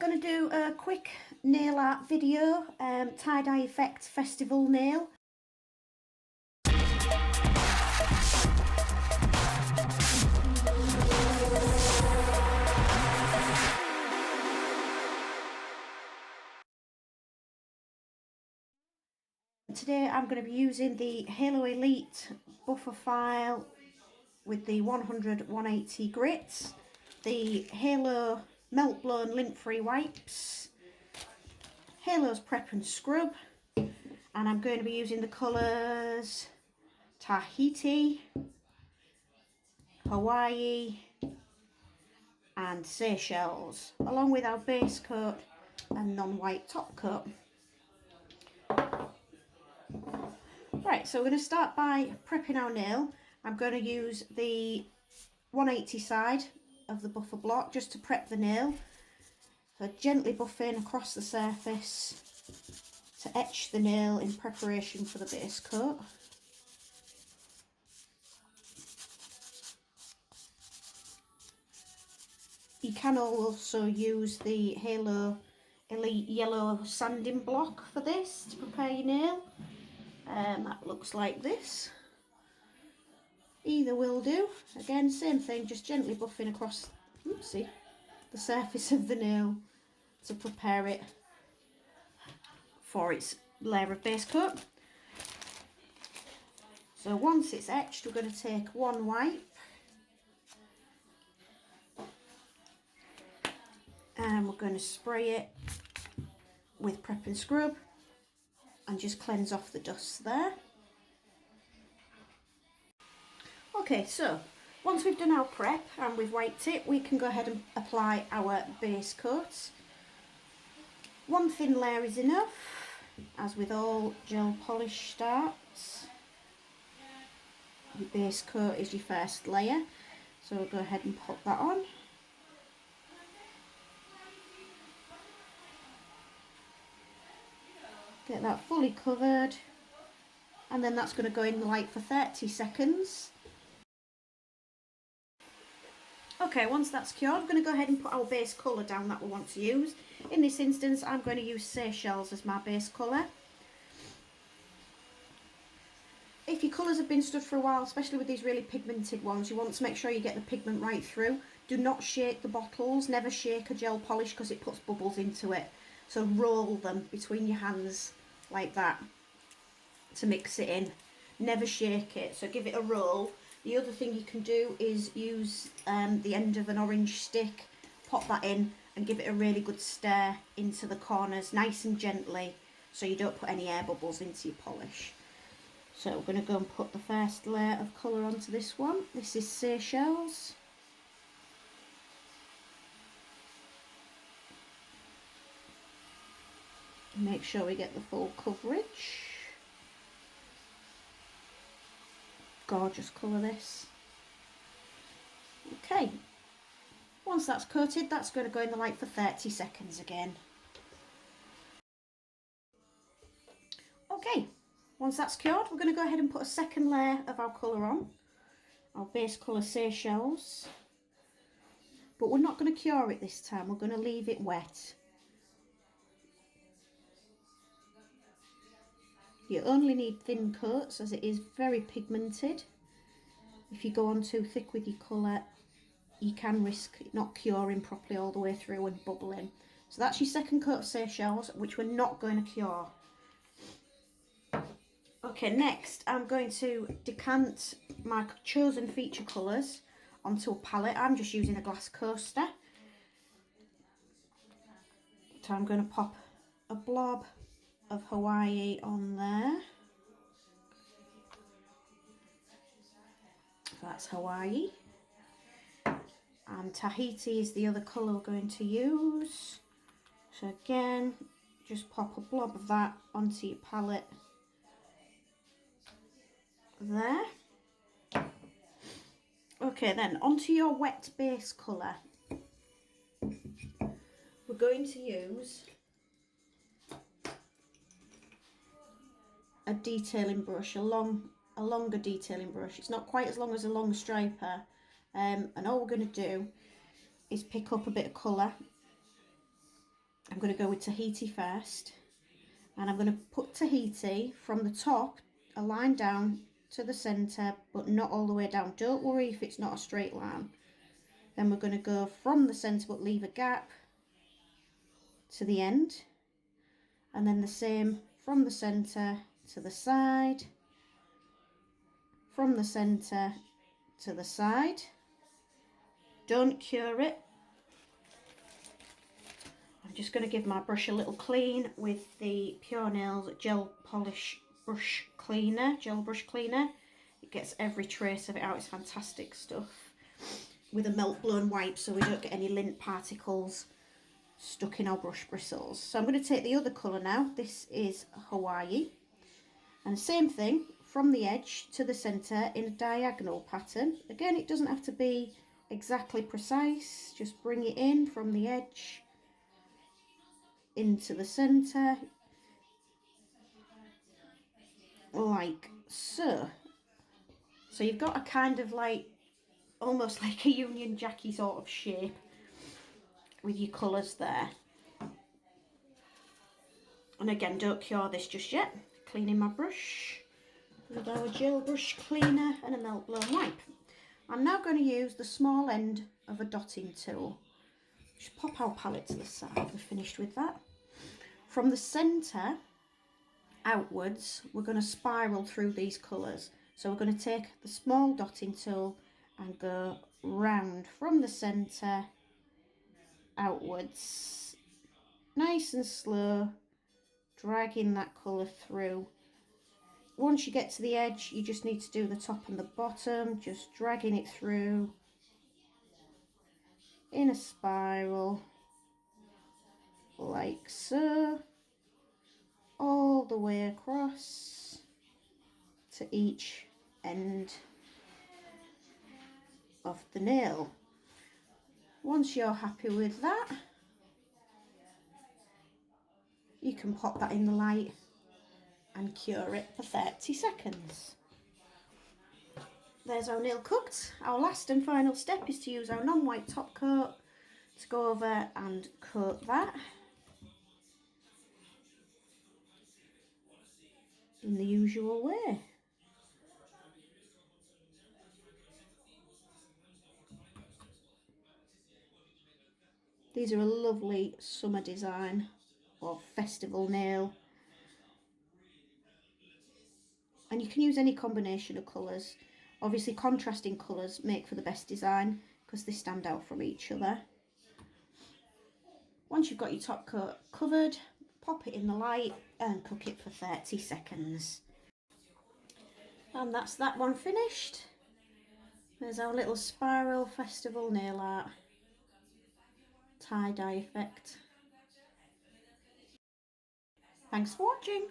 Going to do a quick nail art video, tie-dye effect festival nail. Today I'm going to be using the Halo Elite buffer file with the 100-180 grits, the Halo melt blown lint free wipes, Halo's prep and scrub, and I'm going to be using the colours Tahiti, Hawaii and Seychelles, along with our base coat and non-white top coat. Right, so we're going to start by prepping our nail. I'm going to use the 180 side of the buffer block just to prep the nail. So gently buffing across the surface to etch the nail in preparation for the base coat. You can also use the Halo Elite yellow sanding block for this to prepare your nail. That looks like this. Either will do. Again, same thing, just gently buffing across the surface of the nail to prepare it for its layer of base coat. So once it's etched, we're going to take one wipe and we're going to spray it with prep and scrub and just cleanse off the dust there. Okay, so once we've done our prep and we've wiped it, we can go ahead and apply our base coat. One thin layer is enough, as with all gel polish starts. Your base coat is your first layer, so we'll go ahead and pop that on. Get that fully covered, and then that's going to go in the light for 30 seconds. Okay, once that's cured, we're going to go ahead and put our base colour down that we want to use. In this instance, I'm going to use Seychelles as my base colour. If your colours have been stood for a while, especially with these really pigmented ones, you want to make sure you get the pigment right through. Do not shake the bottles, never shake a gel polish because it puts bubbles into it. So roll them between your hands like that to mix it in. Never shake it, so give it a roll. The other thing you can do is use the end of an orange stick, pop that in and give it a really good stir into the corners, nice and gently, so you don't put any air bubbles into your polish. So we're going to go and put the first layer of colour onto this one. This is Seychelles. Make sure we get the full coverage. Gorgeous colour this. Okay, once that's coated, that's going to go in the light for 30 seconds again. Okay, once that's cured, we're going to go ahead and put a second layer of our colour on, our base colour Seychelles, but we're not going to cure it this time, we're going to leave it wet. You only need thin coats as it is very pigmented. If you go on too thick with your colour, you can risk it not curing properly all the way through and bubbling. So that's your second coat of Seychelles, which we're not going to cure. Okay, next I'm going to decant my chosen feature colours onto a palette. I'm just using a glass coaster. So I'm going to pop a blob of Hawaii on there. So that's Hawaii. And Tahiti is the other colour we're going to use. So again, just pop a blob of that onto your palette there. Okay, then onto your wet base colour. We're going to use a detailing brush, a longer detailing brush. It's not quite as long as a long striper, and all we're going to do is pick up a bit of colour going to go with Tahiti first, and I'm going to put Tahiti from the top, a line down to the centre, but not all the way down. Don't worry if it's not a straight line. Then we're going to go from the centre but leave a gap to the end, and then the same from the centre to the side, from the centre to the side. Don't cure it. I'm just going to give my brush a little clean with the Pure Nails Gel Polish Brush Cleaner, Gel Brush Cleaner. It gets every trace of it out. It's fantastic stuff. With a melt blown wipe so we don't get any lint particles stuck in our brush bristles. So I'm going to take the other colour now. This is Hawaii. And same thing, from the edge to the centre in a diagonal pattern. Again, it doesn't have to be exactly precise. Just bring it in from the edge into the centre, like so. So you've got a kind of like, almost like a Union Jackie sort of shape with your colours there. And again, don't cure this just yet. Cleaning my brush with our gel brush cleaner and a melt blown wipe. I'm now going to use the small end of a dotting tool. Just pop our palette to the side. We're finished with that. From the centre outwards, we're going to spiral through these colours. So we're going to take the small dotting tool and go round from the centre outwards, nice and slow, dragging that colour through. Once you get to the edge, you just need to do the top and the bottom, just dragging it through in a spiral, like so, all the way across to each end of the nail. Once you're happy with that, you can pop that in the light and cure it for 30 seconds. There's our nail cooked. Our last and final step is to use our non-white top coat to go over and coat that in the usual way. These are a lovely summer design or festival nail. And you can use any combination of colours. Obviously contrasting colours make for the best design because they stand out from each other. Once you've got your top coat covered, pop it in the light and cook it for 30 seconds. And that's that one finished. There's our little spiral festival nail art tie-dye effect. Thanks for watching.